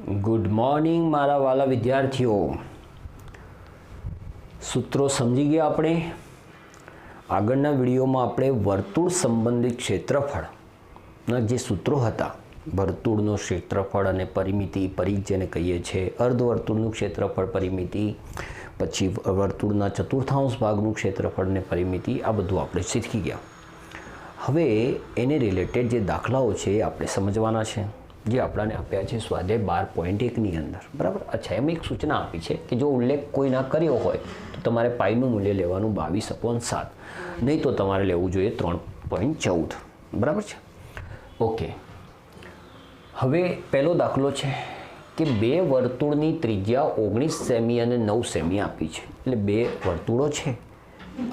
Good morning મારા વાલા વિદ્યાર્થીઓ. સૂત્રો સમજી ગયા આપણે. આગળના વિડીયોમાં આપણે વર્તુળ સંબંધિત ક્ષેત્રફળના જે સૂત્રો હતા, વર્તુળનું ક્ષેત્રફળ અને પરિમિતિ, પરિઘ જેને કહીએ છીએ, અર્ધવર્તુળનું ક્ષેત્રફળ, પરિમિતિ, પછી વર્તુળના ચતુર્થાંશ ભાગનું ક્ષેત્રફળ અને પરિમિતિ, આ બધું આપણે શીખી ગયા. હવે એને રિલેટેડ જે દાખલાઓ છે એ આપણે સમજવાના છે, જે આપણાને આપ્યા છે સ્વાધ્યાય 12.1ની અંદર. બરાબર. અચ્છા, એમ એક સૂચના આપી છે કે જો ઉલ્લેખ કોઈ ના કર્યો હોય તો તમારે પાઈનું મૂલ્ય લેવાનું 22/7, નહીં તો તમારે લેવું જોઈએ 3.14. બરાબર છે. ઓકે, હવે પહેલો દાખલો છે કે બે વર્તુળની ત્રિજ્યા 19 સેમી અને 9 સેમી આપી છે. એટલે બે વર્તુળો છે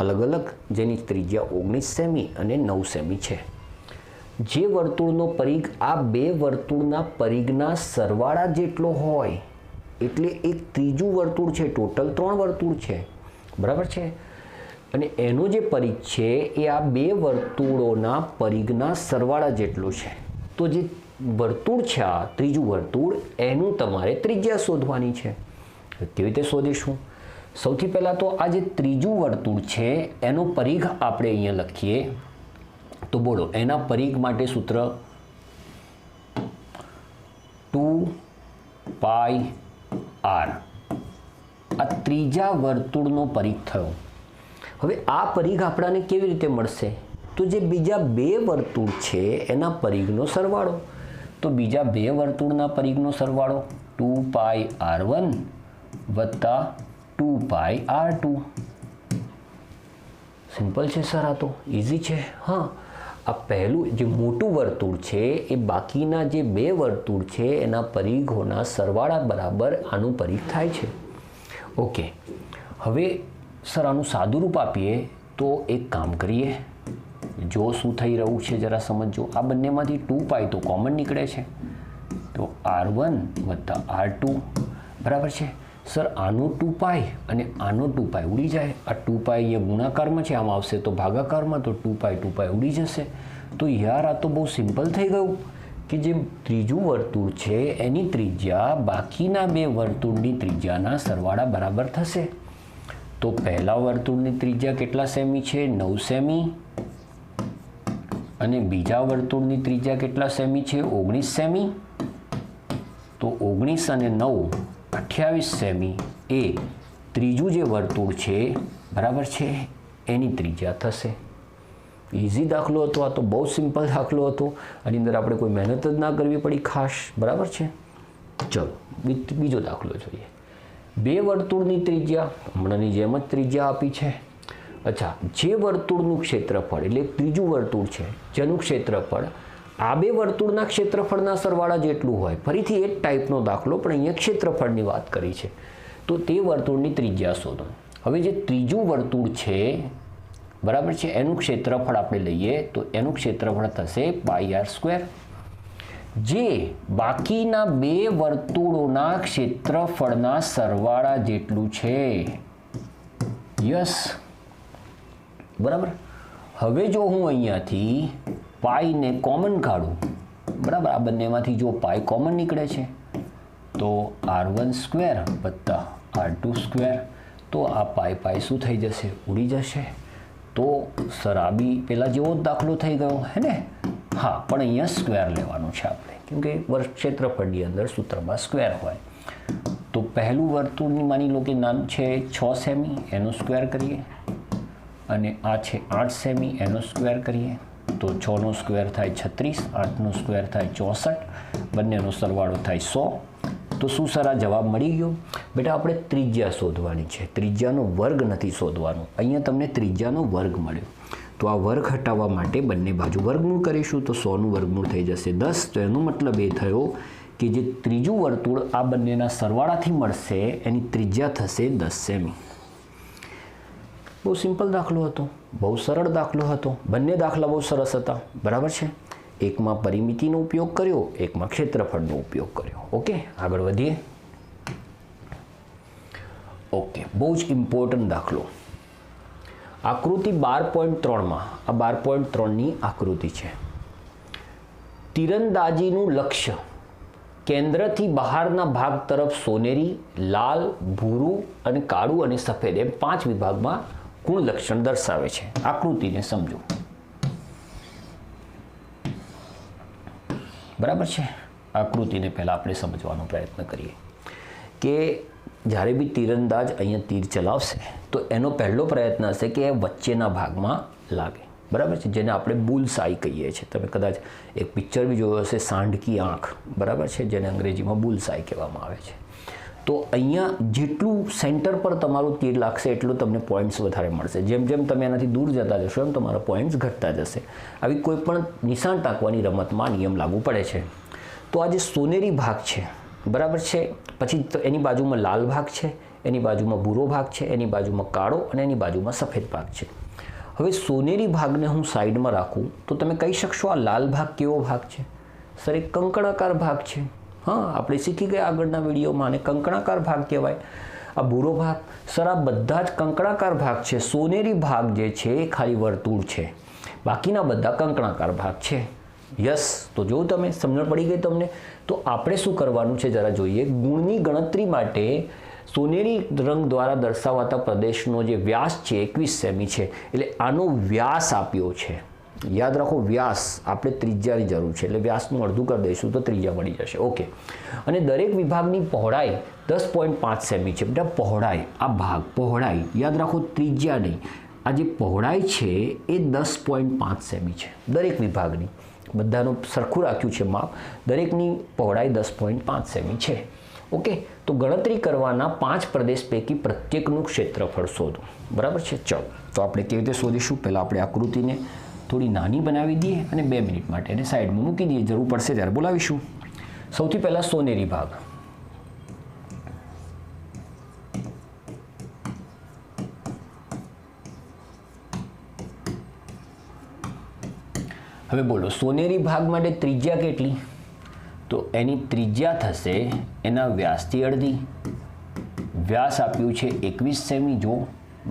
અલગ અલગ, જેની ત્રિજ્યા 19 સેમી અને 9 સેમી છે. જે વર્તુળનો પરિઘ આ બે વર્તુળના પરિઘના સરવાળા જેટલો હોય, એટલે એક ત્રીજું વર્તુળ છે, ટોટલ 3 વર્તુળ છે. બરાબર છે. અને એનો જે પરિઘ છે એ આ બે વર્તુળોના પરિઘના સરવાળા જેટલો છે. તો જે વર્તુળ છે આ ત્રીજું વર્તુળ, એનું તમારે ત્રિજ્યા શોધવાની છે. કેવી રીતે શોધીશું? સૌથી પહેલાં તો આ જે ત્રીજું વર્તુળ છે એનો પરિઘ આપણે અહીંયા લખીએ. તો બોલો, એના પરિઘ માટે સૂત્ર 2πr. આ ત્રીજા વર્તુળનો પરિઘ થયો. હવે આ પરિઘ આપણાને કેવી રીતે મળશે? તો જે બીજા બે વર્તુળ છે એના પરિઘનો સરવાળો. તો બીજા બે વર્તુળના પરિઘનો સરવાળો 2πr1 વત્તા 2πr2. સિમ્પલ છે સર, આ તો ઇઝી છે. હા, આ પહેલું જે મોટું વર્તુળ છે એ બાકીના જે બે વર્તુળ છે એના પરિઘોના સરવાળા બરાબર આનું પરિઘ થાય છે. ઓકે, હવે સર આનું સાદું રૂપ આપીએ તો એક કામ કરીએ. જો શું થઈ રહ્યું છે જરા સમજો. આ બંનેમાંથી 2π તો કોમન નીકળે છે, તો r1 વત્તા r2 બરાબર છે. સર આનો 2π અને આનો 2π ઉડી જાય. આ 2π અહીંયા ગુણાકારમાં છે, આમ આવશે તો ભાગાકારમાં, તો 2π ઉડી જશે. તો યાર આ તો બહુ સિમ્પલ થઈ ગયું કે જે ત્રીજું વર્તુળ છે એની ત્રિજ્યા બાકીના બે વર્તુળની ત્રિજ્યાના સરવાળા બરાબર થશે. તો પહેલા વર્તુળની ત્રિજ્યા કેટલા સેમી છે? 9 સેમી. અને બીજા વર્તુળની ત્રિજ્યા કેટલા સેમી છે? 19 સેમી. તો 19 અને 9 28 સેમી એ ત્રીજું જે વર્તુળ છે બરાબર છે એની ત્રિજ્યા થશે. ઇઝી દાખલો હતો. આ તો બહુ સિમ્પલ દાખલો હતો. આની અંદર આપણે કોઈ મહેનત જ ના કરવી પડી ખાસ. બરાબર છે. ચલો બીજો દાખલો જોઈએ. બે વર્તુળની ત્રિજ્યા હમણાંની જેમ જ ત્રિજ્યા આપી છે. અચ્છા, જે વર્તુળનું ક્ષેત્રફળ, એટલે ત્રીજું વર્તુળ છે જેનું ક્ષેત્રફળ આ બે વર્તુળના ક્ષેત્રફળના સરવાળા જેટલું હોય. ફરીથી એ જ ટાઈપનો દાખલો, પણ અહીંયા ક્ષેત્રફળની વાત કરી છે. તો તે વર્તુળની ત્રિજ્યા શોધો. હવે જે ત્રીજું વર્તુળ છે બરાબર છે એનું ક્ષેત્રફળ આપણે લઈએ તો એનું ક્ષેત્રફળ થશે πr², જે બાકીના બે વર્તુળોના ક્ષેત્રફળના સરવાળા જેટલું છે. યસ, બરાબર. હવે જો હું અહીંયાથી પાઈને કોમન કાઢું, બરાબર, આ બંનેમાંથી જો પાઈ કોમન નીકળે છે તો r1² વત્તા r2², તો આ પાઈ શું થઈ જશે? ઉડી જશે. તો સર આ બી પેલા જેવો જ દાખલો થઈ ગયો હે ને? હા, પણ અહીંયા સ્ક્વેર લેવાનું છે આપણે, કેમ કે ક્ષેત્રફળની અંદર સૂત્રમાં સ્ક્વેર હોય. તો પહેલું વર્તુળની માની લો કે નામ છે 6 સેમી, એનો સ્ક્વેર કરીએ. અને આ છે 8 સેમી, એનો સ્ક્વેર કરીએ. તો 6નો સ્ક્વેર થાય 36, 8નો સ્ક્વેર થાય 64, બંનેનો સરવાળો થાય 100. તો શું સર આ જવાબ મળી ગયો? બેટા, આપણે ત્રિજ્યા શોધવાની છે, ત્રિજ્યાનો વર્ગ નથી શોધવાનો. અહીંયા તમને ત્રિજ્યાનો વર્ગ મળ્યો, તો આ વર્ગ હટાવવા માટે બંને બાજુ વર્ગમૂળ કરીશું. તો 100નું વર્ગમૂળ થઈ જશે 10. તો એનો મતલબ એ થયો કે જે ત્રીજું વર્તુળ આ બંનેના સરવાળાથી મળશે એની ત્રિજ્યા થશે 10 સેમી. બહુ સિમ્પલ દાખલો હતો, બહુ સરળ દાખલો હતો. બંને દાખલા બહુ સરસ હતા. બરાબર છે. એકમાં પરિમિતિનો ઉપયોગ કર્યો, એકમાં ક્ષેત્રફળનો ઉપયોગ કર્યો. ઓકે, આગળ વધીએ. ઓકે, બહુ જ ઇમ્પોર્ટન્ટ દાખલો. આકૃતિ 12.3માં, આ 12.3ની આકૃતિ છે. તીરંદાજીનું લક્ષ્ય કેન્દ્રથી બહારના ભાગ તરફ સોનેરી, લાલ, ભૂરું અને કાળું અને સફેદ એમ 5 વિભાગમાં ગુણ લક્ષણ દર્શાવે છે. આકૃતિને સમજો. બરાબર છે. આકૃતિને પહેલાં આપણે સમજવાનો પ્રયત્ન કરીએ કે જ્યારે બી તીરંદાજ અહીંયા તીર ચલાવશે તો એનો પહેલો પ્રયત્ન હશે કે એ વચ્ચેના ભાગમાં લાગે. બરાબર છે, જેને આપણે બુલસાઈ કહીએ છીએ. તમે કદાચ એક પિક્ચર બી જોયો હશે, સાંઢકી આંખ. બરાબર છે, જેને અંગ્રેજીમાં બુલસાઈ કહેવામાં આવે છે. તો અહીંયા જેટલું સેન્ટર પર તમારું તીર લાગશે એટલું તમને પોઈન્ટ્સ વધારે મળશે. જેમ જેમ તમે એનાથી દૂર જતા જશો એમ તમારા પોઈન્ટ્સ ઘટતા જશે. આવી કોઈ પણ નિશાન ટાંકવાની રમતમાં નિયમ લાગુ પડે છે. તો આ જે સોનેરી ભાગ છે, બરાબર છે, પછી એની બાજુમાં લાલ ભાગ છે, એની બાજુમાં ભૂરો ભાગ છે, એની બાજુમાં કાળો અને એની બાજુમાં સફેદ ભાગ છે. હવે સોનેરી ભાગને હું સાઈડમાં રાખું તો તમે કહી શકશો આ લાલ ભાગ કેવો ભાગ છે? સર, એક કંકણાકાર ભાગ છે. હા, આપણે શીખી ગયા આગળના વિડીયોમાં, અને કંકણાકાર ભાગ કહેવાય. આ ભૂરો ભાગ, સર આ બધા જ કંકણાકાર ભાગ છે. સોનેરી ભાગ જે છે એ ખાલી વર્તુળ છે, બાકીના બધા કંકણાકાર ભાગ છે. યસ, તો જો તમે સમજણ પડી ગઈ તમને. તો આપણે શું કરવાનું છે જરા જોઈએ. ગુણની ગણતરી માટે સોનેરી રંગ દ્વારા દર્શાવાતા પ્રદેશનો જે વ્યાસ છે 21 સેમી છે. એટલે આનો વ્યાસ આપ્યો છે. યાદ રાખો, વ્યાસ. આપણે ત્રિજ્યાની જરૂર છે એટલે વ્યાસનું અડધું કરી દઈશું તો ત્રિજ્યા મળી જશે. ઓકે. અને દરેક વિભાગની પહોળાઈ 10.5 સેમી છે. બેટા પહોળાઈ, આ ભાગ પહોળાઈ યાદ રાખો, ત્રિજ્યા નહીં. આ જે પહોળાઈ છે એ 10.5 સેમી છે દરેક વિભાગની. બધાનું સરખું રાખ્યું છે માપ. દરેકની પહોળાઈ 10.5 સેમી છે. ઓકે. તો ગણતરી કરવાના 5 પ્રદેશ પૈકી પ્રત્યેકનું ક્ષેત્રફળ શોધો. બરાબર છે. ચલો, તો આપણે કેવી રીતે શોધીશું? પહેલાં આપણે આકૃતિને થોડી નાની બનાવી દઈએ અને 2 મિનિટ માટે એને સાઈડમાં મૂકી દઈએ. જરૂર પડશે ત્યારે બોલાવીશું. સૌથી પહેલાં સોનેરી ભાગ. હવે બોલો, સોનેરી ભાગ માટે ત્રિજ્યા કેટલી? તો એની ત્રિજ્યા થશે એના વ્યાસથી અડધી. વ્યાસ આપ્યું છે 21 સેમી. જો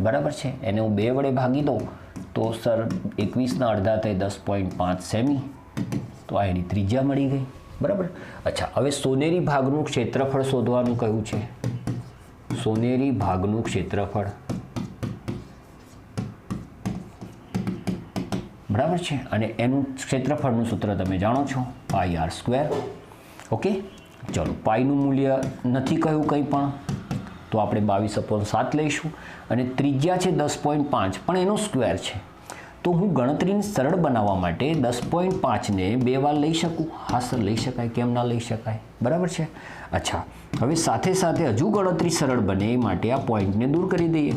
બરાબર છે, એને હું 2 વડે ભાગી દઉં તો સર 21ના અડધા થાય 10.5 સેમી. તો આ એની ત્રિજ્યા મળી ગઈ. બરાબર. અચ્છા, હવે સોનેરી ભાગનું ક્ષેત્રફળ શોધવાનું કહ્યું છે. સોનેરી ભાગનું ક્ષેત્રફળ. બરાબર છે. અને એનું ક્ષેત્રફળનું સૂત્ર તમે જાણો છો, πr². ઓકે. ચલો, પાઈનું મૂલ્ય નથી કહ્યું કંઈ પણ, તો આપણે 22/7 લઈશું. અને ત્રિજ્યા છે 10.5, પણ એનો સ્ક્વેર છે. તો હું ગણતરીને સરળ બનાવવા માટે 10.5ને 2 વાર લઈ શકું? હા સર, લઈ શકાય. કેમ ના લઈ શકાય? બરાબર છે. અચ્છા, હવે સાથે સાથે હજુ ગણતરી સરળ બને એ માટે આ પોઈન્ટને દૂર કરી દઈએ.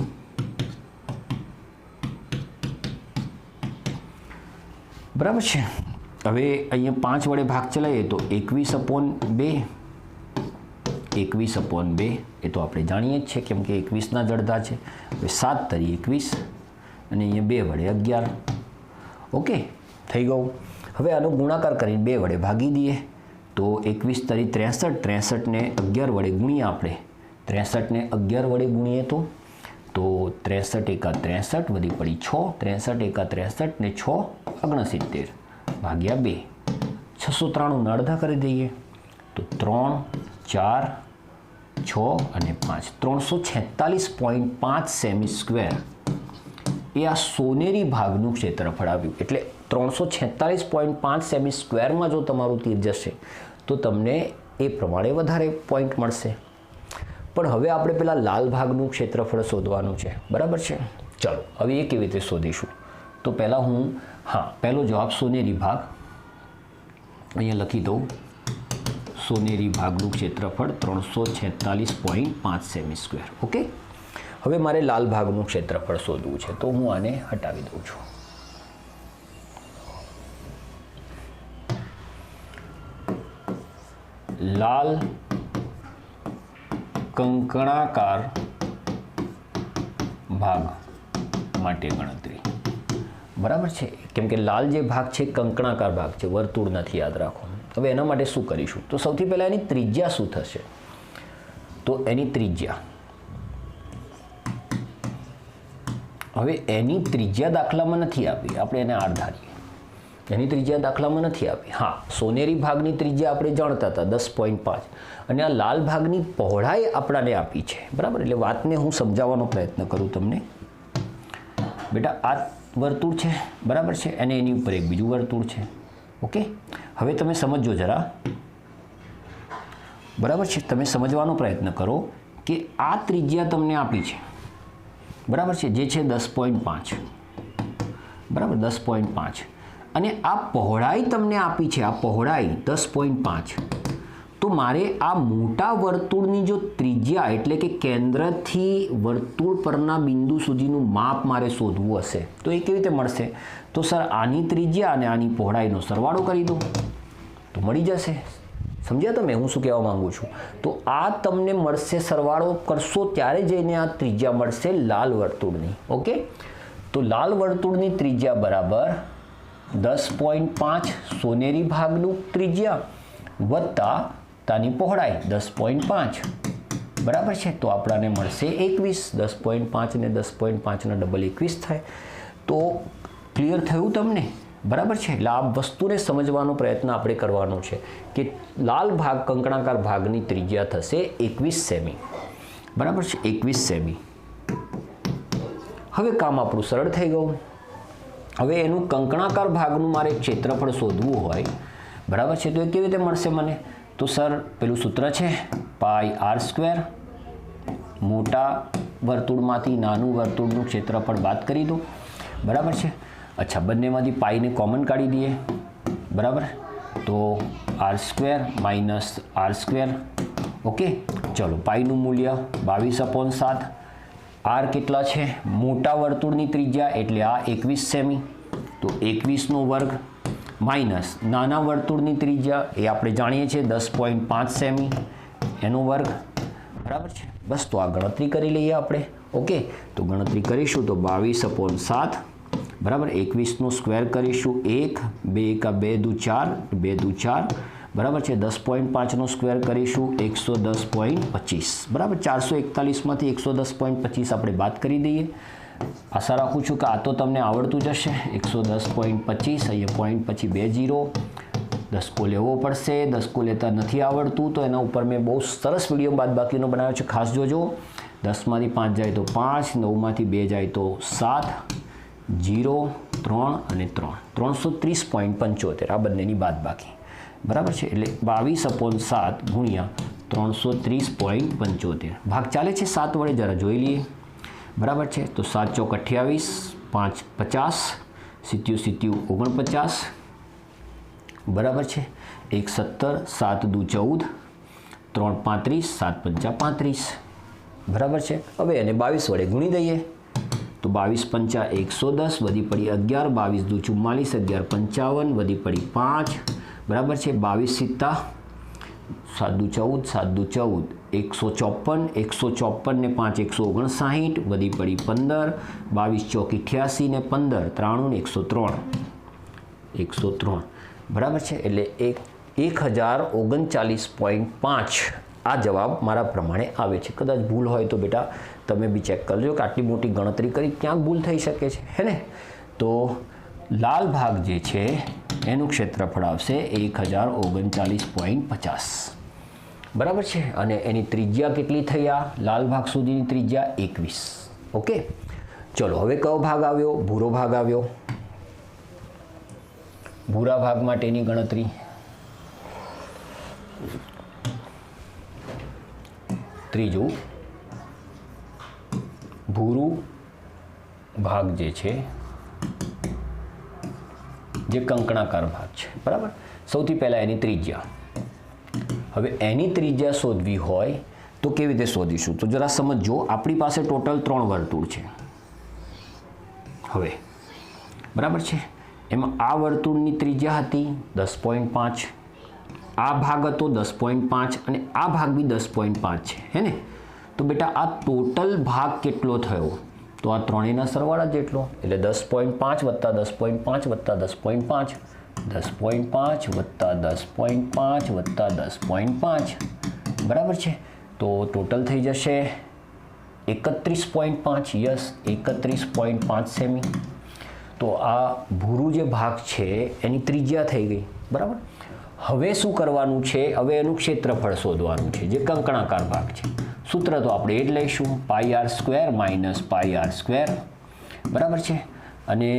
બરાબર છે. હવે અહીંયા 5 વડે ભાગ ચલાવીએ તો 21/2. 21/2 એ તો આપણે જાણીએ જ છે, કેમ કે 21ના જ અડધા છે. હવે 7 તરી 21 અને અહીંયા 2 વડે 11. ઓકે, થઈ ગયું. હવે આનો ગુણાકાર કરીને 2 વડે ભાગી દઈએ તો 21 તરી 63. 63ને 11 વડે ગુણીએ આપણે. 63ને 11 વડે ગુણીએ તો 63 એકા 63 વધી પડી 6. 63 એકા 63 ને 6 69 ભાગ્યા 2. 693ના અડધા કરી દઈએ તો 3, 4, 6 અને 5. 346.5 સેમી સ્ક્વેર એ આ સોનેરી ભાગનું ક્ષેત્રફળ આવ્યું. એટલે 346.5 સેમી સ્ક્વેરમાં જો તમારું તીર જશે તો તમને એ પ્રમાણે વધારે પોઈન્ટ મળશે. પણ હવે આપણે પેલા લાલ ભાગનું ક્ષેત્રફળ શોધવાનું છે. બરાબર છે. ચલો, હવે એ કેવી રીતે શોધીશું? તો પહેલાં હું પહેલો જવાબ સોનેરી ભાગ અહીંયા લખી દઉં. સોનેરી ભાગનું ક્ષેત્રફળ 346.5 સેમી સ્ક્વેર. ઓકે. હવે મારે લાલ ભાગનું ક્ષેત્રફળ શોધવું છે, તો હું આને હટાવી દઉં છું. લાલ કંકણાકાર ભાગ માટે ગણતરી. બરાબર છે, કેમ કે લાલ જે ભાગ છે કંકણાકાર ભાગ છે, વર્તુળ નથી, યાદ રાખો. હવે એના માટે શું કરીશું? તો સૌથી પહેલાં એની ત્રિજ્યા શું થશે? તો એની ત્રિજ્યા, હવે એની ત્રિજ્યા દાખલામાં નથી આપી, આપણે એને આર ધારીએ. એની ત્રિજ્યા દાખલામાં નથી આપી. હા, સોનેરી ભાગની ત્રિજ્યા આપણે જાણતા હતા 10.5 અને આ લાલ ભાગની પહોળાઈ આપણાને આપી છે. બરાબર, એટલે વાતને હું સમજાવવાનો પ્રયત્ન કરું તમને. બેટા આ વર્તુળ છે, બરાબર છે, અને એની ઉપર એક બીજું વર્તુળ છે. ઓકે, હવે તમે સમજો જરા. બરાબર છે, તમે સમજવાનો પ્રયત્ન કરો કે આ ત્રિજ્યા તમને આપી છે, બરાબર છે, જે છે 10.5, બરાબર 10.5, અને આ પહોળાઈ તમને આપી છે, આ પહોળાઈ 10.5. તો મારે આ મોટા વર્તુળની જો ત્રિજ્યા એટલે કે કેન્દ્રથી વર્તુળ પરના બિંદુ સુધીનું માપ મારે શોધવું હશે તો એ કેવી રીતે મળશે? તો સર આની ત્રિજ્યા અને આની પહોળાઈનો સરવાળો કરી દો તો મળી જશે. સમજ્યા તમે હું શું કહેવા માંગુ છું? તો આ તમને મળશે, સરવાળો કરશો ત્યારે જઈને આ ત્રિજ્યા મળશે લાલ વર્તુળની. ઓકે, તો લાલ વર્તુળની ત્રિજ્યા બરાબર 10.5 સોનેરી ભાગનું ત્રિજ્યા વત્તા તાની પહોળાઈ 10.5, બરાબર છે. તો આપણાને મળશે 21. 10.5 ને 10.5 ડબલ 21 થાય. તો ક્લિયર થયું તમને? બરાબર છે. એટલે આ વસ્તુને સમજવાનો પ્રયત્ન આપણે કરવાનો છે કે લાલ ભાગ કંકણાકાર ભાગની ત્રિજ્યા થશે 21 સેમી. બરાબર છે, 21 સેમી. હવે કામ આપણું સરળ થઈ ગયું. હવે એનું કંકણાકાર ભાગનું મારે ક્ષેત્રફળ શોધવું હોય, બરાબર છે, તો એ કેવી રીતે મળશે મને? તો સર પેલું સૂત્ર છે πr², મોટા વર્તુળમાંથી નાનું વર્તુળનું ક્ષેત્રફળ બાદ કરી દો. બરાબર છે. અચ્છા, બંનેમાંથી પાઈને કોમન કાઢી દઈએ. બરાબર, તો r² માઇનસ r². ઓકે, ચલો પાઈનું મૂલ્ય 22/7. આર કેટલા છે? મોટા વર્તુળની ત્રિજ્યા એટલે આ 21 સેમી, તો 21નો વર્ગ માઇનસ નાના વર્તુળની ત્રિજ્યા એ આપણે જાણીએ છીએ 10.5 સેમી, એનો વર્ગ. બરાબર છે. બસ, તો આ ગણતરી કરી લઈએ આપણે. ઓકે, તો ગણતરી કરીશું તો 22/7, બરાબર, 21નો સ્ક્વેર કરીશું 1, 2 × 2 = 4, 2 × 4, બરાબર છે. 10.5નો સ્ક્વેર કરીશું 110.25, બરાબર. 441માંથી 110.25 આપણે બાદ કરી દઈએ. આશા રાખું છું કે આ તો તમને આવડતું જ હશે. 110.25, અહીંયા પોઈન્ટ પછી 2 0, દસકો લેવો પડશે. દસકો લેતા નથી આવડતું તો એના ઉપર મેં બહુ સરસ વિડીયો બાદબાકીનો બનાવ્યો છે, ખાસ જોજો. 10માંથી 5 જાય તો 5, 9માંથી 2 જાય તો 7, 0, 3 અને 3, 330.75 આ બંનેની બાદબાકી. બરાબર છે. એટલે 22/7 ગુણ્યા 330.75 ભાગ ચાલે છે 7 વડે, જરા જોઈ લઈએ. બરાબર છે. તો 7 ચોક 28, 5 50, 7 49, બરાબર છે. 1 17, 7 દુ 14, 3 35, 7 5 35, બરાબર છે. હવે એને 22 વડે ગુણી દઈએ તો 22 5 110, વધી પડી 11, 22 દુ 44, 11 55, વધી પડી 5, બરાબર છે. 22 7 7 દુ 14, 7 દુ 14, 154, 154 ને 5 159, વધી પડી 15, 22 ચોક 88 ને 15, 93 ને 103, બરાબર છે. એટલે 1039.5 આ જવાબ મારા પ્રમાણે આવે છે. કદાચ ભૂલ હોય તો બેટા તમે બી ચેક કરજો કે આટલી મોટી ગણતરી કરી ક્યાંક ભૂલ થઈ શકે છે, હે ને? તો લાલ ભાગ જે છે એનું ક્ષેત્રફળ આવશે 1039.50, બરાબર છે. અને એની ત્રિજ્યા કેટલી થઈ? આ લાલ ભાગ સુધીની ત્રિજ્યા 21. ઓકે, ચલો હવે કયો ભાગ આવ્યો? ભૂરો ભાગ આવ્યો. ભૂરા ભાગ માટેની ગણતરી. ત્રીજું ભૂરું ભાગ જે છે, જે કંકણાકાર ભાગ છે, બરાબર. સૌથી પહેલાં એની ત્રિજ્યા. હવે એની ત્રિજ્યા શોધવી હોય તો કેવી રીતે શોધીશું? તો જરા સમજો. આપણી પાસે ટોટલ 3 વર્તુળ છે. હવે બરાબર છે. એમાં આ વર્તુળની ત્રિજ્યા હતી 10.5, આ ભાગ હતો 10.5 અને આ ભાગ બી 10.5 છે, હે ને? તો બેટા આ ટોટલ ભાગ કેટલો થયો? તો આ ત્રણેયના સરવાળા જેટલો, એટલે 10.5 વત્તા 10.5 વત્તા 10.5, 10.5 વત્તા 10.5 વત્તા 10.5, બરાબર છે. તો ટોટલ થઈ જશે 31.5. Yes, 31.5 semi. તો તો આ ભૂરું જે ભાગ છે એની ત્રિજ્યા થઈ ગઈ, બરાબર. હવે શું કરવાનું છે? હવે એનું ક્ષેત્રફળ શોધવાનું છે, જે કંકણાકાર ભાગ છે. સૂત્ર તો આપણે એ જ લઈશું, πr² - πr², બરાબર છે. અને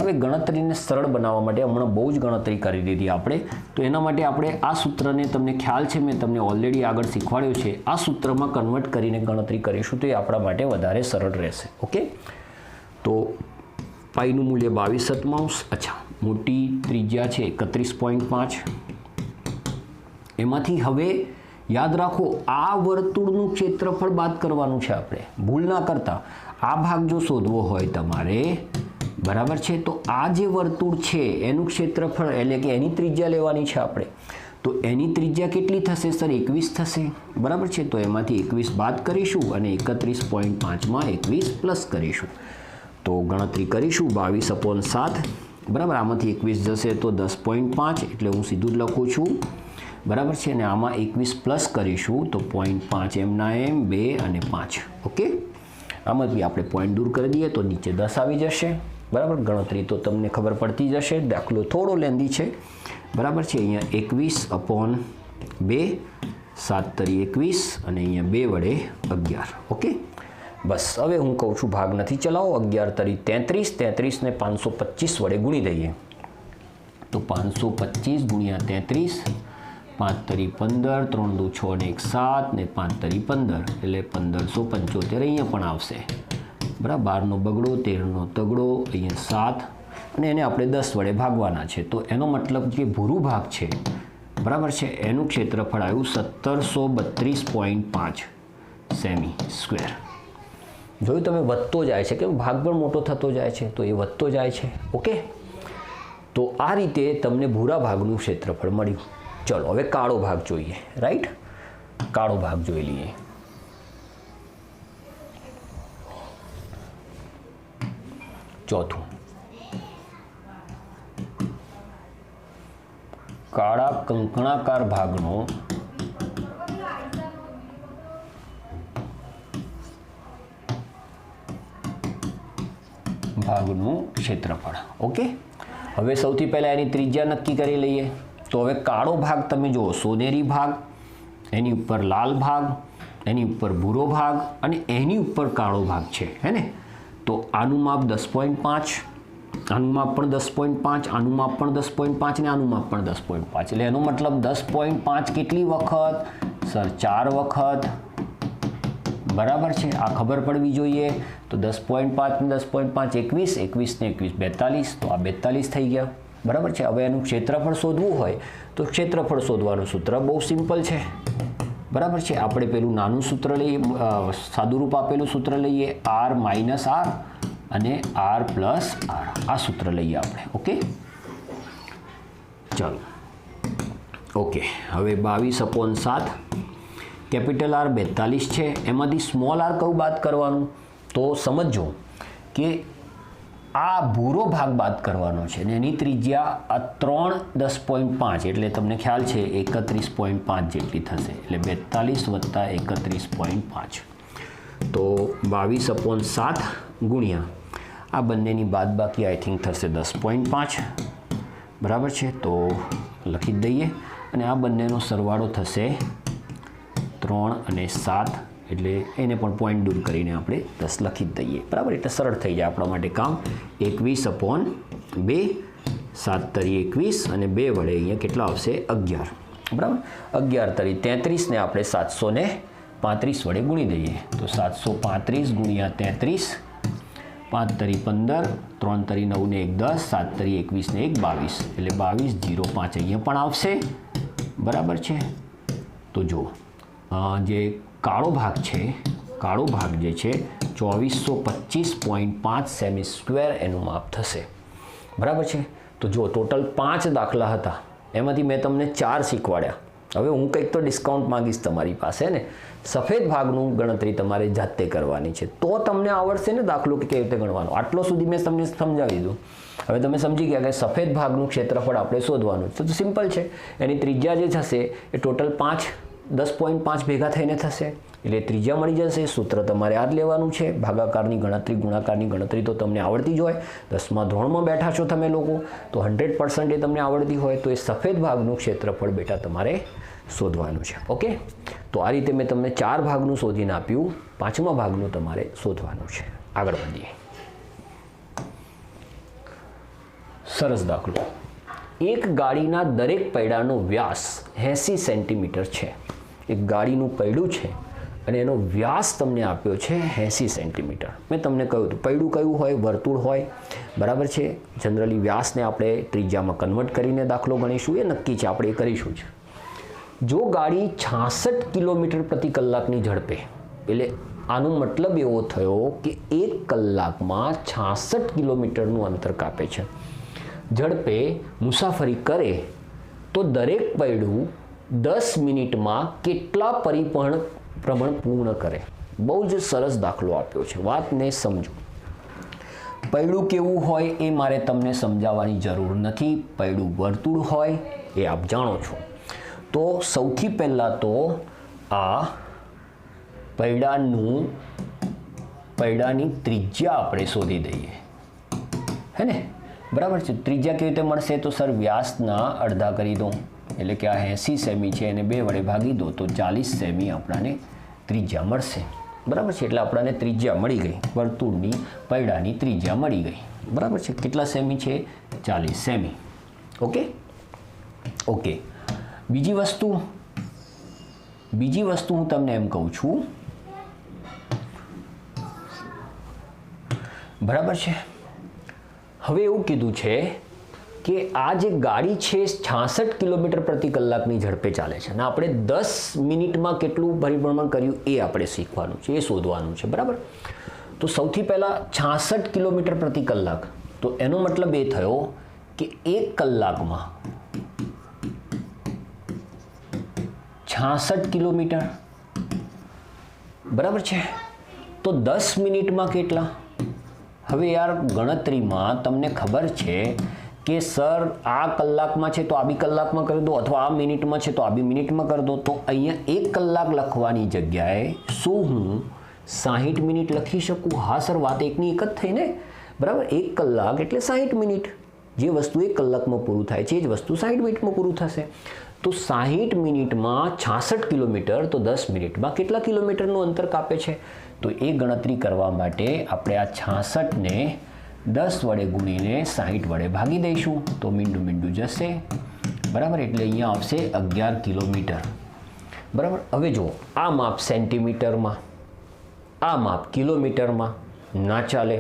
હવે ગણતરીને સરળ બનાવવા માટે હમણાં બહુ જ ગણતરી કરી દીધી આપણે, તો એના માટે આપણે આ સૂત્રને, તમને ખ્યાલ છે મેં તમને ઓલરેડી આગળ શીખવાડ્યું છે, આ સૂત્રમાં કન્વર્ટ કરીને ગણતરી કરીશું તો એ આપણા માટે વધારે સરળ રહેશે. ઓકે, તો પાઈનું મૂલ્ય 22/7. અચ્છા, મોટી ત્રિજ્યા છે 31.5. એમાંથી હવે યાદ રાખો, આ વર્તુળનું ક્ષેત્રફળ બાદ કરવાનું છે આપણે, ભૂલ ના કરતા. આ ભાગ જો શોધવો હોય તમારે, બરાબર છે, તો આ જે વર્તુળ છે એનું ક્ષેત્રફળ એટલે કે એની ત્રિજ્યા લેવાની છે આપણે. તો એની ત્રિજ્યા કેટલી થશે સર? 21 થશે, બરાબર છે. તો એમાંથી 21 બાદ કરીશું અને 31.5માં 21 પ્લસ કરીશું. તો ગણતરી કરીશું 22/7, બરાબર. આમાંથી 21 જશે તો 10.5, એટલે હું સીધું જ લખું છું, બરાબર છે. અને આમાં 21 પ્લસ કરીશું તો 0.5 એમના એમ 2 અને 5. ઓકે, આમાંથી આપણે પોઈન્ટ દૂર કરી દઈએ તો નીચે 10 આવી જશે, બરાબર. ગણતરી તો તમને ખબર પડતી જશે, દાખલો થોડો લેન્ધી છે, બરાબર છે. અહીંયા 21/2, 7 તરી 21 અને અહીંયા 2 વડે 11. ઓકે, બસ. હવે હું કહું છું ભાગ નથી ચલાવો. 11 તરી 33, 33 ને 525 વડે ગુણી દઈએ તો 525 ગુણ્યા 33, 5 તરી 15, 3 દુ 6 ને 1 7 ને 5 તરી 15, એટલે 1575 અહીંયા પણ આવશે, બરાબર. 12નો બગડો, 13નો તગડો, અહીંયા 7, અને એને આપણે 10 વડે ભાગવાના છે. તો એનો મતલબ જે ભૂરું ભાગ છે, બરાબર છે, એનું ક્ષેત્રફળ આવ્યું 1732.5 સેમી સ્ક્વેર. જોયું તમે, વધતો જાય છે, કેમ? ભાગ પણ મોટો થતો જાય છે, તો એ વધતો જાય છે. ઓકે, તો આ રીતે તમને ભૂરા ભાગનું ક્ષેત્રફળ મળ્યું. ચલો હવે કાળો ભાગ જોઈએ, રાઈટ? કાળો ભાગ જોઈ લઈએ. ચોથું, કાળા કંકણાકાર ભાગનું ક્ષેત્રફળ. ઓકે, હવે સૌથી પહેલા એની ત્રિજ્યા નક્કી કરી લઈએ. તો હવે કાળો ભાગ તમે જુઓ, સોનેરી ભાગ, એની ઉપર લાલ ભાગ, એની ઉપર ભૂરો ભાગ અને એની ઉપર કાળો ભાગ છે, હે ને? તો આનું માપ 10.5, આનું માપ પણ 10.5, આનું માપ પણ 10.5 ને આનું માપ પણ 10.5. એટલે એનો મતલબ 10.5 કેટલી વખત સર? 4 વખત, બરાબર છે. આ ખબર પડવી જોઈએ. તો 10.5 ને 10.5 21, 21 ને 21 42, તો આ 42 થઈ ગયા, બરાબર છે. હવે એનું ક્ષેત્રફળ શોધવું હોય તો ક્ષેત્રફળ શોધવાનું સૂત્ર બહુ સિમ્પલ છે, બરાબર છે. આપણે પેલું નાનું સૂત્ર લઈએ, સાદુરૂપ આપેલું સૂત્ર લઈએ, r - r અને r + r. આ સૂત્ર લઈએ આપણે. ઓકે, ચાલો. ઓકે, હવે 22/7, કેપિટલ R 42 છે, એમાંથી સ્મોલ r કયું બાદ કરવાનું? તો સમજો કે આ ભૂરો ભાગ બાદ કરવાનો છે અને એની ત્રિજ્યા આ 3 10.5, એટલે તમને ખ્યાલ છે 31.5 જેટલી થશે, એટલે 42 + 31.5. તો 22/7 ગુણ્યા આ બંનેની બાદબાકી આઈ થિંક થશે 10.5, બરાબર છે. તો લખી દઈએ અને આ બંનેનો સરવાળો થશે 3 અને 7, એટલે એને પણ પોઈન્ટ દૂર કરીને આપણે 10 લખી દઈએ, બરાબર. એટલે સરળ થઈ જાય આપણા માટે કામ. 21/2, 7 તરી 21 અને 2 વડે અહીંયા કેટલા આવશે? 11, બરાબર. 11 તરી 33 ને આપણે 735 વડે ગુણી દઈએ તો 735 ગુણ્યા 33, 5 તરી 15, 3 તરી 9 ને 1 10, 7 તરી 21 ને 1 22, એટલે 2205 અહીંયા પણ આવશે, બરાબર છે. તો જુઓ, જે કાળો ભાગ છે, કાળો ભાગ જે છે 2425.5 સેમી સ્ક્વેર એનું માપ થશે, બરાબર છે. તો જો ટોટલ 5 દાખલા હતા, એમાંથી મેં તમને 4 શીખવાડ્યા. હવે હું કંઈક તો ડિસ્કાઉન્ટ માંગીશ તમારી પાસે ને. સફેદ ભાગનું ગણતરી તમારે જાતે કરવાની છે, તો તમને આવડશે ને દાખલો કે કેવી રીતે ગણવાનો. આટલો સુધી મેં તમને સમજાવી દીધું. હવે તમે સમજી ગયા કે સફેદ ભાગનું ક્ષેત્રફળ આપણે શોધવાનું છે. તો સિમ્પલ છે, એની ત્રિજ્યા જે થશે એ ટોટલ 5, 10.5 ભેગા થઈને થશે એટલે ત્રિજ્યા મળી જશે. સૂત્ર તમારે આ જ લેવાનું છે. ભાગાકારની ગણતરી ગુણાકારની ગણતરી તો તમને આવડતી જ હોય. 10મા ધોરણમાં બેઠા છો તમે લોકો તો 100% એ તમને આવડતી હોય તો એ સફેદ ભાગનું ક્ષેત્રફળ બેટા તમારે શોધવાનું છે. ઓકે, તો આ રીતે મેં તમને 4 ભાગનું શોધીને આપ્યું. 5મા ભાગનું તમારે શોધવાનું છે. આગળ વધીએ. સરસ દાખલો. એક ગાડીના દરેક પૈડાનો વ્યાસ 80 સેન્ટીમીટર છે. એક ગાડીનું પૈડું છે અને એનો વ્યાસ તમને આપ્યો છે 80 સેન્ટીમીટર. મેં તમને કહ્યું હતું પૈડું કયું હોય? વર્તુળ હોય, બરાબર છે. જનરલી વ્યાસને આપણે ત્રિજ્યામાં કન્વર્ટ કરીને દાખલો ગણીશું, એ નક્કી છે, આપણે એ કરીશું જ. જો ગાડી 66 કિલોમીટર પ્રતિ કલાકની ઝડપે, એટલે આનો મતલબ એવો થયો કે 1 કલાકમાં 66 કિલોમીટરનું અંતર કાપે છે, ઝડપે મુસાફરી કરે તો દરેક પૈડું 10 મિનિટમાં કેટલા ભ્રમણ પૂર્ણ કરે? બહુ જ સરસ દાખલો આપ્યો છે. વાતને સમજો. પૈડું કેવું હોય એ મારે તમને સમજાવવાની જરૂર નથી. પૈડું વર્તુળ હોય એ આપ જાણો છો. તો સૌથી પહેલાં તો આ પૈડાની ત્રિજ્યા આપણે શોધી દઈએ, હે ને? બરાબર છે. ત્રિજ્યા કેવી રીતે મળશે? તો સર વ્યાસના અડધા કરી દો એટલે કે આ 80 સેમી છે એને 2 વડે ભાગી દો તો 40 સેમી આપણાને ત્રિજ્યા મળશે. બરાબર છે. એટલે આપણાને ત્રિજ્યા મળી ગઈ. વર્તુળની પૈડાની ત્રિજ્યા મળી ગઈ. બરાબર છે. કેટલા સેમી છે? 40 સેમી. Okay okay. બીજી વસ્તુ હું તમને એમ કહું છું, બરાબર છે. હવે એવું કીધું છે કે આ જે ગાડી છે 66 કિલોમીટર પ્રતિ કલાકની ઝડપે ચાલે છે અને આપણે 10 મિનિટમાં કેટલું પરિભ્રમણ કર્યું એ આપણે શીખવાનું છે, એ શોધવાનું છે. બરાબર. તો સૌથી પહેલાં 66 કિલોમીટર પ્રતિ કલાક, તો એનો મતલબ એ થયો કે 1 કલાકમાં 66 કિલોમીટર, બરાબર છે. તો 10 મિનિટમાં કેટલા? હવે યાર ગણતરીમાં તમને ખબર છે કે સર આ કલાકમાં છે તો આ બી કલાકમાં કરી દો, અથવા આ મિનિટમાં છે તો આ બી મિનિટમાં કરી દો. તો અહીંયા 1 કલાક લખવાની જગ્યાએ શું હું 60 મિનિટ લખી શકું? હા સર, વાત એકની એક જ થઈ ને. બરાબર. 1 કલાક એટલે 60 મિનિટ. જે વસ્તુ 1 કલાકમાં પૂરું થાય છે એ જ વસ્તુ 60 મિનિટમાં પૂરું થશે. તો 60 મિનિટમાં 66 કિલોમીટર, તો 10 મિનિટમાં કેટલા કિલોમીટરનું અંતર કાપે છે? તો એ ગણતરી કરવા માટે આપણે આ 66ને 10 વડે ગુણીને 60 વડે ભાગી દઈશું તો મીંડું જશે. બરાબર. એટલે અહીંયા આવશે 11 કિલોમીટર. બરાબર. હવે જુઓ, આ માપ સેન્ટીમીટરમાં, આ માપ કિલોમીટરમાં ના ચાલે.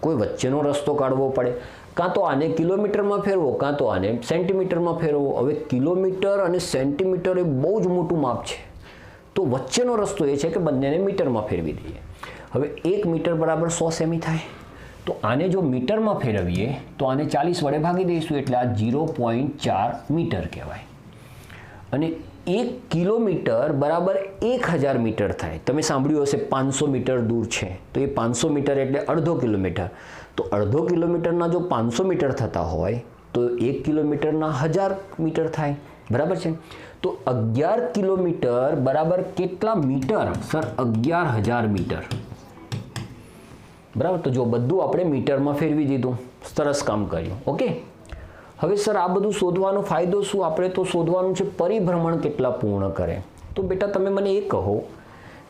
કોઈ વચ્ચેનો રસ્તો કાઢવો પડે. કાં તો આને કિલોમીટરમાં ફેરવો, કાં તો આને સેન્ટીમીટરમાં ફેરવો. હવે કિલોમીટર અને સેન્ટીમીટર એ બહુ જ મોટું માપ છે. તો વચ્ચેનો રસ્તો એ છે કે બંનેને મીટરમાં ફેરવી દઈએ. હવે 1 મીટર બરાબર 100 સેમી થાય. તો આને જો મીટરમાં ફેરવીએ તો આને 40 વડે ભાગી દઈશું એટલે આ 0.4 મીટર કહેવાય. અને 1 કિલોમીટર બરાબર 1000 મીટર થાય. તમે સાંભળ્યું હશે 500 મીટર દૂર છે, તો એ 500 મીટર એટલે અડધો કિલોમીટર. તો અડધો કિલોમીટરના જો 500 મીટર થતા હોય તો 1 કિલોમીટરના 1000 મીટર થાય. બરાબર છે. તો 11 કિલોમીટર બરાબર કેટલા મીટર? Sir 11000 metre. બરાબર. તો જો બધું આપણે મીટરમાં ફેરવી દીધું. સરસ કામ કર્યું. ઓકે. હવે સર આ બધું શોધવાનો ફાયદો શું? આપણે તો શોધવાનું છે પરિભ્રમણ કેટલા પૂર્ણ કરે. તો બેટા તમે મને એ કહો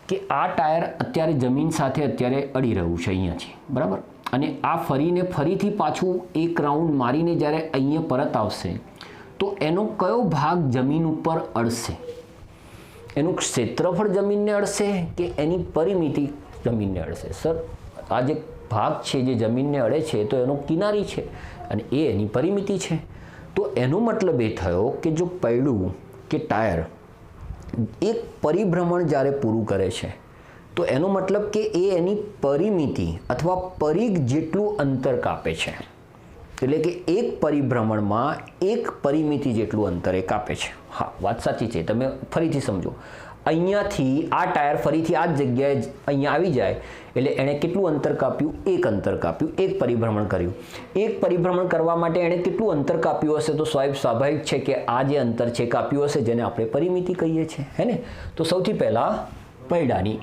કે આ ટાયર અત્યારે જમીન સાથે અત્યારે અડી રહ્યું છે અહીંયાથી, બરાબર. અને આ ફરીથી પાછું એક રાઉન્ડ મારીને જ્યારે અહીંયા પરત આવશે તો એનો કયો ભાગ જમીન ઉપર અડશે? એનું ક્ષેત્રફળ જમીનને અડશે કે એની પરિમિતિ જમીનને અડશે? સર આ જે ભાગ છે જે જમીનને અડે છે તો એનો કિનારી છે અને એ એની પરિમિતિ છે. તો એનો મતલબ એ થયો કે જો પૈડું કે ટાયર એક પરિભ્રમણ જ્યારે પૂરું કરે છે તો એનો મતલબ કે એ એની પરિમિતિ અથવા પરિઘ જેટલું અંતર કાપે છે. એટલે કે એક પરિભ્રમણમાં એક પરિમિતિ જેટલું અંતર એ કાપે છે. હા, વાત સાચી છે. તમે ફરીથી સમજો. અહીંયાથી આ ટાયર ફરીથી આ જ જગ્યાએ અહીંયા આવી જાય એટલે એણે કેટલું અંતર કાપ્યું? એક અંતર કાપ્યું, એક પરિભ્રમણ કર્યું. એક પરિભ્રમણ કરવા માટે એણે કેટલું અંતર કાપ્યું હશે? તો સ્વાભાવિક છે કે આ જે અંતર છે કાપ્યું હશે, જેને આપણે પરિમિતિ કહીએ છીએ, હે ને? તો સૌથી પહેલાં પૈડાની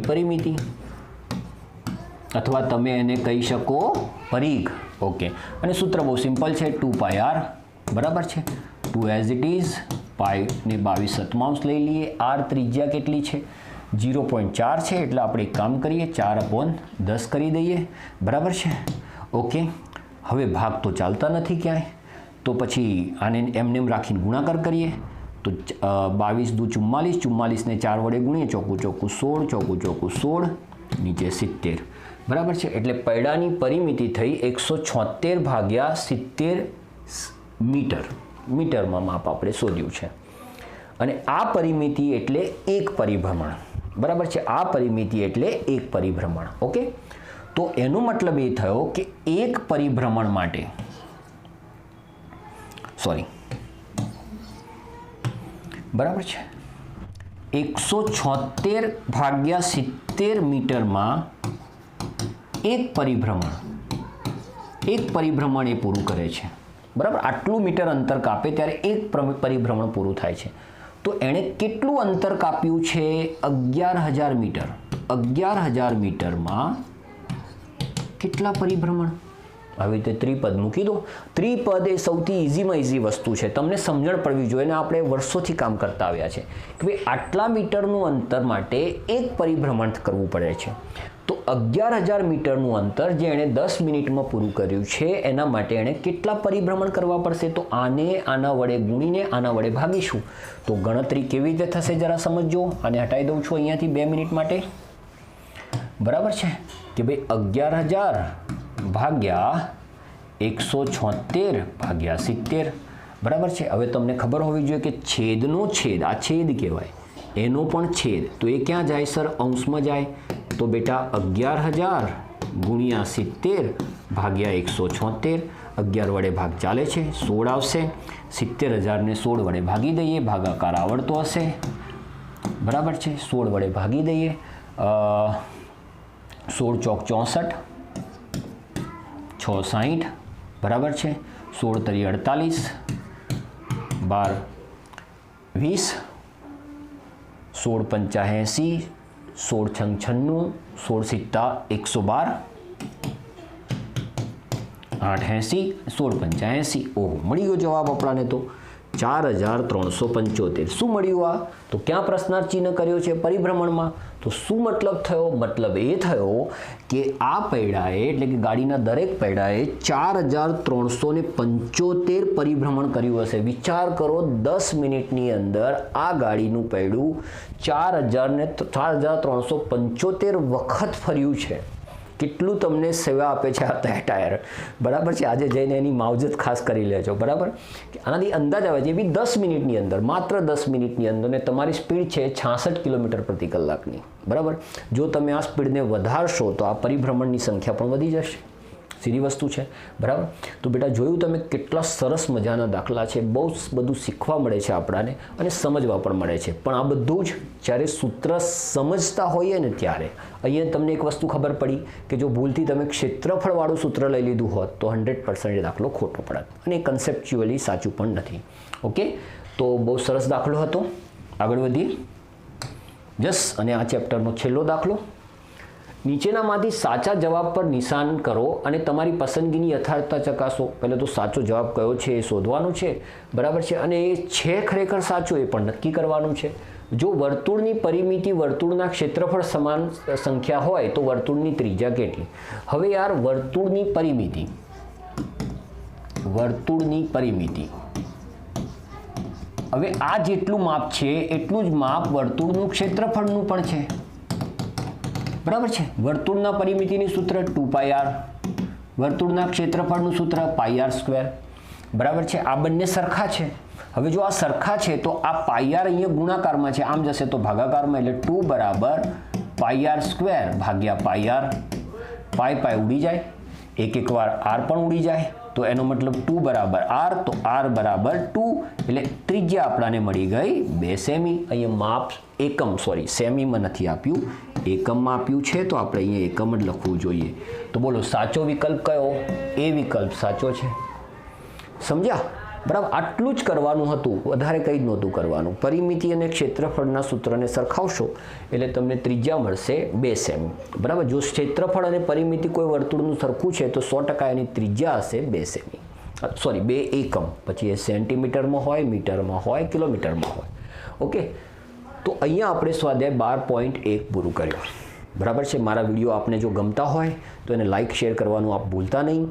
પરિમિતિ અથવા તમે એને કહી શકો પરિઘ. ઓકે, અને સૂત્ર બહુ સિમ્પલ છે, 2πr, બરાબર છે. 2 એઝ ઇટ ઇઝ, પાઈ ને 22/7 લઈ લઈએ. આર ત્રિજ્યા કેટલી છે? 0.4 છે, એટલે આપણે એક કામ કરીએ, 4/10 કરી દઈએ, બરાબર છે. ઓકે, હવે ભાગ તો ચાલતા નથી ક્યાંય, તો પછી આને એમને રાખીને ગુણાકાર કરીએ. તો 22 દુ 44, 44 ને 4 વડે ગુણીએ, ચોકું 16, નીચે 70, બરાબર છે. એટલે પૈડાની પરિમિતિ થઈ 176/70 મીટરમાં માપ આપણે શોધ્યું છે. અને આ પરિમિતિ એટલે એક પરિભ્રમણ, બરાબર છે. આ પરિમિતિ એટલે એક પરિભ્રમણ. ઓકે, તો એનો મતલબ એ થયો કે એક પરિભ્રમણ માટે બરાબર છે 176/70 મીટરમાં એક પરિભ્રમણ એ પૂરું કરે છે, બરાબર. આટલું મીટર અંતર કાપે ત્યારે એક પરિભ્રમણ પૂરું થાય છે. તો એણે કેટલું અંતર કાપ્યું છે? 11,000 મીટર. 11,000 મીટરમાં કેટલા પરિભ્રમણ? આવી રીતે ત્રિપદ મૂકી દો. ત્રિપદ એ સૌથી ઇઝીમાં ઇઝી વસ્તુ છે, તમને સમજણ પડવી જોઈએ ને. આપણે વર્ષોથી કામ કરતા આવ્યા છે કે ભાઈ આટલા મીટરનું અંતર માટે એક પરિભ્રમણ કરવું પડે છે. તો 11,000 મીટરનું અંતર જે એણે 10 મિનિટમાં પૂરું કર્યું છે, એના માટે એણે કેટલા પરિભ્રમણ કરવા પડશે? તો આના વડે ગુણીને આના વડે ભાગીશું. તો ગણતરી કેવી રીતે થશે જરા સમજો. આને હટાવી દઉં છું અહીંયાથી 2 મિનિટ માટે, બરાબર છે. કે ભાઈ 11,000 ભાગ્યા 176/70, બરાબર છે. હવે તમને ખબર હોવી જોઈએ કે છેદનો છેદ, આ છેદ કહેવાય, એનો પણ છેદ, તો એ ક્યાં જાય સર? અંશમાં જાય. તો બેટા 11,000 ગુણ્યા 70 ભાગ્યા 176, 11 વડે ભાગ ચાલે છે, 16 આવશે. 70,000 ને 16 વડે ભાગી દઈએ, ભાગાકાર આવડતો હશે, બરાબર છે. 16 વડે ભાગી દઈએ, 16 ચોક 64, 6 60, બરાબર છે. 16 તરી 48, 12 20, 16 85, 16 છંગ 96, 16 સિત્તા 112, 8 80, 16 85. ઓહો, મળી ગયો જવાબ આપણાને તો 4,375. શું મળ્યું આ? તો ક્યાં પ્રશ્નાર્થ ચિહ્ન કર્યો છે? પરિભ્રમણમાં. તો શું મતલબ થયો? મતલબ એ થયો કે આ પૈડાએ, એટલે કે ગાડીના દરેક પૈડાએ 4,375 પરિભ્રમણ કર્યું હશે. વિચાર કરો, 10 મિનિટની અંદર આ ગાડીનું પૈડું 4,375 વખત ફર્યું છે. કેટલું તમને સેવા આપે છે આ ટાયર, બરાબર છે. આજે જઈને એની માવજત ખાસ કરી લેજો, બરાબર. આનાથી અંદાજ આવે છે બી 10 મિનિટની અંદર, માત્ર 10 મિનિટની અંદર, ને તમારી સ્પીડ છે 66 કિલોમીટર પ્રતિ કલાકની, બરાબર. જો તમે આ સ્પીડને વધારશો તો આ પરિભ્રમણની સંખ્યા પણ વધી જશે. સીધી વસ્તુ છે, બરાબર. તો બેટા જોયું તમે કેટલા સરસ મજાના દાખલા છે. બહુ બધું શીખવા મળે છે આપણાને અને સમજવા પણ મળે છે. પણ આ બધું જ જ્યારે સૂત્ર સમજતા હોઈએ ને ત્યારે. અહીંયા તમને એક વસ્તુ ખબર પડી કે જો ભૂલથી તમે ક્ષેત્રફળવાળું સૂત્ર લઈ લીધું હોત તો 100% દાખલો ખોટો પડત અને કન્સેપ્ચ્યુઅલી સાચું પણ નથી. ઓકે, તો બહુ સરસ દાખલો હતો. આગળ વધીએ. જસ, અને આ ચેપ્ટરનો છેલ્લો દાખલો. નીચેનામાંથી સાચા જવાબ પર નિશાન કરો અને તમારી પસંદગીની યથાર્થતા ચકાસો. પહેલાં તો સાચો જવાબ કયો છે એ શોધવાનું છે, બરાબર છે. અને એ છે ખરેખર સાચો એ પણ નક્કી કરવાનું છે. જો વર્તુળની પરિમિતિ વર્તુળના ક્ષેત્રફળ સમાન સંખ્યા હોય તો વર્તુળની ત્રિજ્યા કેટલી? હવે યાર, વર્તુળની પરિમિતિ, હવે આ જેટલું માપ છે એટલું જ માપ વર્તુળનું ક્ષેત્રફળનું પણ છે, બરાબર છે. વર્તુળના પરિમિતિનું સૂત્ર 2πr, વર્તુળના ક્ષેત્રફળનું સૂત્ર πr², બરાબર છે. આ બંને સરખા છે. હવે જો આ સરખા છે તો આ πr અહીંયા ગુણાકારમાં છે, આમ જશે તો ભાગાકારમાં, એટલે 2 બરાબર πr² ભાગ્યા πr. પાઈ ઉડી જાય, એક વાર r પણ ઉડી જાય, તો એનો મતલબ 2 બરાબર r, તો r બરાબર 2, એટલે ત્રિજ્યા આપણાને મળી ગઈ 2 સેમી. અહીંયા માપ એકમ, સોરી સેમીમાં નથી આપ્યું, એકમમાં આપ્યું છે, તો આપણે અહીંયા એકમ જ લખવું જોઈએ. તો બોલો સાચો વિકલ્પ કયો? એ વિકલ્પ સાચો છે. સમજ્યા? બરાબર, આટલું જ કરવાનું હતું, વધારે કંઈ જ નહોતું કરવાનું. પરિમિતિ અને ક્ષેત્રફળના સૂત્રને સરખાવશો એટલે તમને ત્રિજ્યા મળશે 2 સેમી. બરાબર, જો ક્ષેત્રફળ અને પરિમિતિ કોઈ વર્તુળનું સરખું છે તો 100% એની ત્રિજ્યા હશે 2 સેમી, સોરી 2 એકમ. પછી એ સેન્ટીમીટરમાં હોય, મીટરમાં હોય, કિલોમીટરમાં હોય. ઓકે, તો અહીંયા આપણે સ્વાધ્યાય 12.1 પૂરું કર્યું. બરાબર છે. મારા વિડીયો આપને જો ગમતા હોય તો એને લાઇક શેર કરવાનું આપ ભૂલતા નહીં.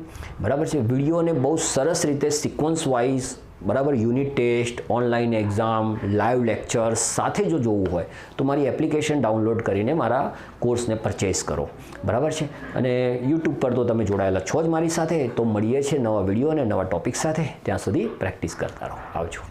બરાબર છે. વિડીયોને બહુ સરસ રીતે સિક્વન્સ વાઇઝ, બરાબર, unit test, online exam, live lectures સાથે જો જોવું હોય તો મારી એપ્લિકેશન ડાઉનલોડ કરીને મારા કોર્સને પરચેસ કરો. બરાબર છે. અને યુટ્યુબ પર તો તમે જોડાયેલા છો જ મારી સાથે. તો મળીએ છીએ નવા વિડીયો અને નવા ટોપિક સાથે. ત્યાં સુધી પ્રેક્ટિસ કરતા રહો. આવજો.